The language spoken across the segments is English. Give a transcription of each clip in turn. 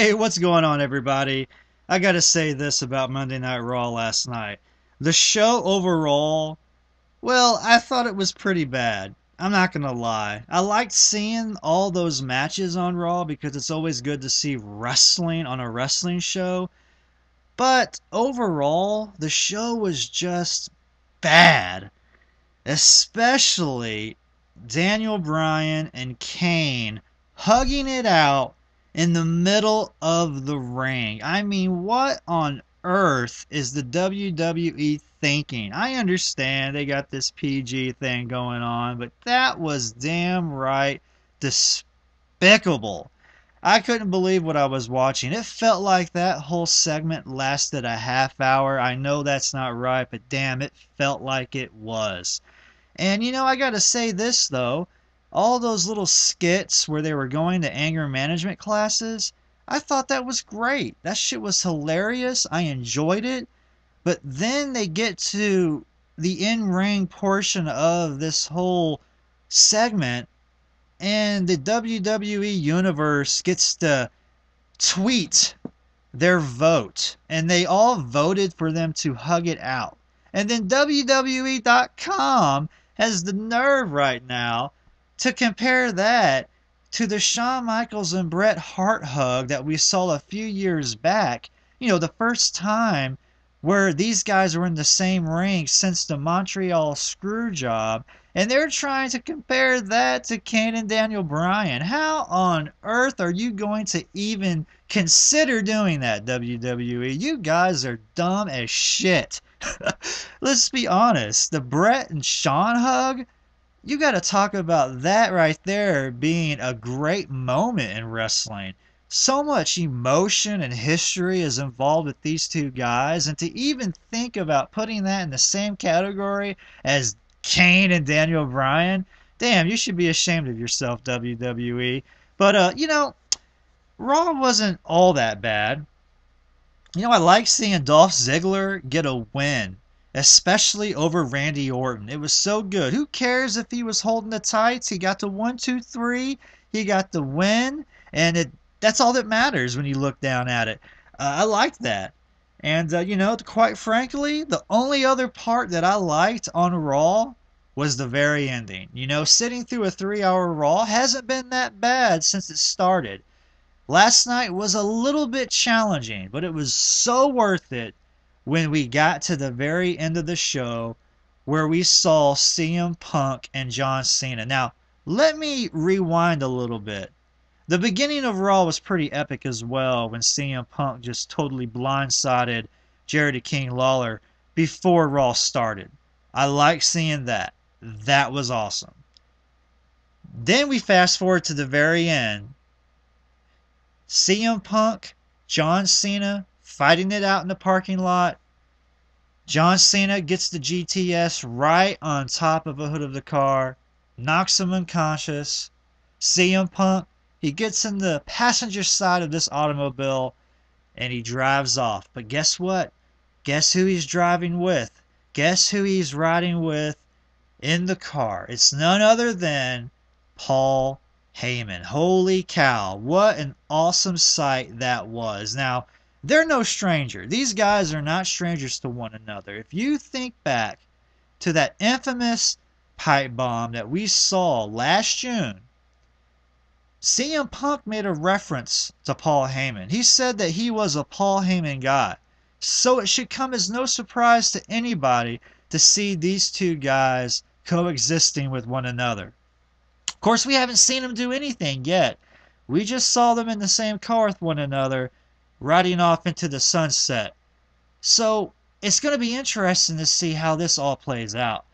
Hey, what's going on, everybody? I gotta say this about Monday Night Raw last night. The show overall, well, I thought it was pretty bad. I'm not gonna lie. I liked seeing all those matches on Raw because it's always good to see wrestling on a wrestling show. But overall, the show was just bad. Especially Daniel Bryan and Kane hugging it out in the middle of the ring. I mean, what on earth is the WWE thinking? I understand they got this PG thing going on, but that was damn right despicable. I couldn't believe what I was watching. It felt like that whole segment lasted a half hour. I know that's not right, but damn, it felt like it was. And I gotta say this though, all those little skits where they were going to anger management classes, I thought that was great. That shit was hilarious. I enjoyed it. But then they get to the in-ring portion of this whole segment, and the WWE Universe gets to tweet their vote, and they all voted for them to hug it out. And then WWE.com has the nerve right now to compare that to the Shawn Michaels and Bret Hart hug that we saw a few years back. The first time where these guys were in the same ring since the Montreal Screwjob, and they're trying to compare that to Kane and Daniel Bryan. How on earth are you going to even consider doing that, WWE? You guys are dumb as shit. Let's be honest. The Bret and Shawn hug, you got to talk about that right there being a great moment in wrestling. So much emotion and history is involved with these two guys, and to even think about putting that in the same category as Kane and Daniel Bryan, damn, you should be ashamed of yourself, WWE. But, Raw wasn't all that bad. I like seeing Dolph Ziggler get a win, especially over Randy Orton. It was so good. Who cares if he was holding the tights? He got the 1, 2, 3. He got the win, and that's all that matters when you look down at it. I liked that. And, quite frankly, the only other part that I liked on Raw was the very ending. Sitting through a 3-hour Raw hasn't been that bad since it started. Last night was a little bit challenging, but it was so worth it when we got to the very end of the show where we saw CM Punk and John Cena. Now, let me rewind a little bit. The beginning of Raw was pretty epic as well when CM Punk just totally blindsided Jerry the King Lawler before Raw started. I like seeing that. That was awesome. Then we fast forward to the very end. CM Punk, John Cena fighting it out in the parking lot. John Cena gets the GTS right on top of the hood of the car, knocks him unconscious. CM Punk, he gets in the passenger side of this automobile and he drives off. But guess what? Guess who he's driving with? Guess who he's riding with in the car? It's none other than Paul Heyman. Holy cow, what an awesome sight that was. Now, they're no stranger. These guys are not strangers to one another. If you think back to that infamous pipe bomb that we saw last June, CM Punk made a reference to Paul Heyman. He said that he was a Paul Heyman guy. So it should come as no surprise to anybody to see these two guys coexisting with one another. Of course, we haven't seen them do anything yet. We just saw them in the same car with one another, riding off into the sunset. So it's going to be interesting to see how this all plays out.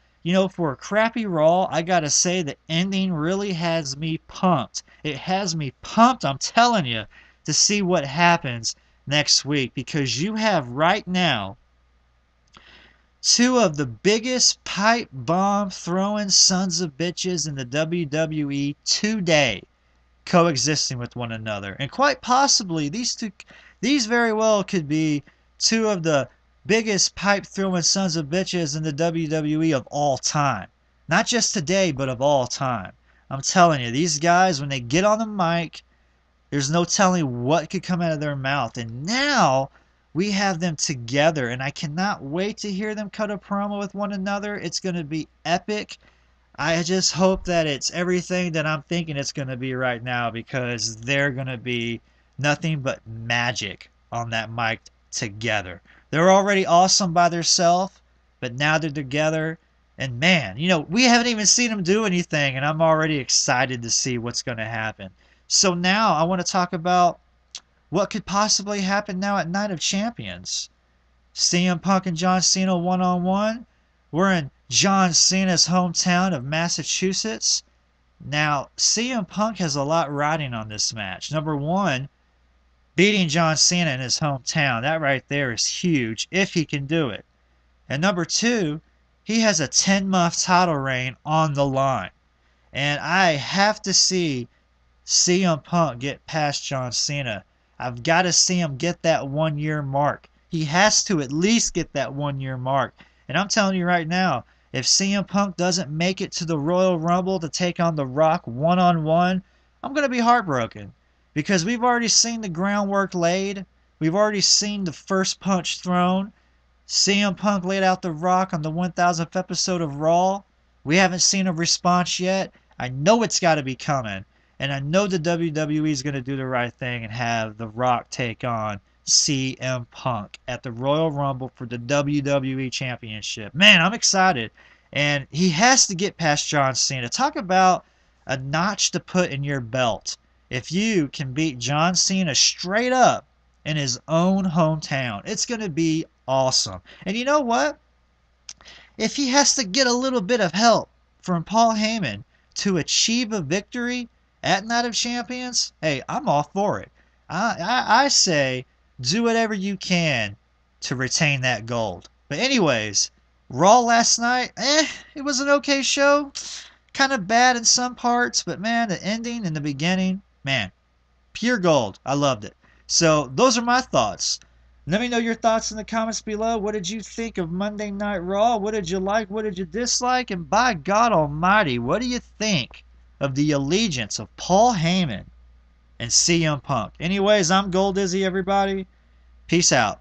For a crappy Raw, I got to say the ending really has me pumped. It has me pumped, I'm telling you, to see what happens next week. Because you have right now two of the biggest pipe bomb throwing sons of bitches in the WWE today coexisting with one another. And quite possibly these very well could be two of the biggest pipe throwing sons of bitches in the WWE of all time. Not just today, but of all time. I'm telling you, these guys, when they get on the mic, There's no telling what could come out of their mouth. And now we have them together, and I cannot wait to hear them cut a promo with one another. It's going to be epic. I just hope that it's everything that I'm thinking it's going to be right now, because they're going to be nothing but magic on that mic together. They're already awesome by themselves, but now they're together. And man, we haven't even seen them do anything, and I'm already excited to see what's going to happen. So now I want to talk about what could possibly happen now at Night of Champions. CM Punk and John Cena one-on-one. We're in John Cena's hometown of Massachusetts. Now, CM Punk has a lot riding on this match. Number one, beating John Cena in his hometown. That right there is huge, if he can do it. And number two, he has a 10-month title reign on the line. And I have to see CM Punk get past John Cena. I've got to see him get that 1-year mark. He has to at least get that 1-year mark. And I'm telling you right now, if CM Punk doesn't make it to the Royal Rumble to take on The Rock one-on-one, I'm going to be heartbroken. Because we've already seen the groundwork laid. We've already seen the first punch thrown. CM Punk laid out The Rock on the 1000th episode of Raw. We haven't seen a response yet. I know it's got to be coming. And I know the WWE is going to do the right thing and have The Rock take on CM Punk at the Royal Rumble for the WWE Championship. Man, I'm excited. And he has to get past John Cena. Talk about a notch to put in your belt. If you can beat John Cena straight up in his own hometown, it's going to be awesome. And you know what? If he has to get a little bit of help from Paul Heyman to achieve a victory at Night of Champions, hey, I'm all for it. I say do whatever you can to retain that gold. But anyways, Raw last night, it was an okay show. Kind of bad in some parts, but man, the ending and the beginning, man, pure gold. I loved it. So those are my thoughts. Let me know your thoughts in the comments below. What did you think of Monday Night Raw? What did you like? What did you dislike? And by God Almighty, what do you think of the allegiance of Paul Heyman and CM Punk? Anyways, I'm Gold Dizzy, everybody. Peace out.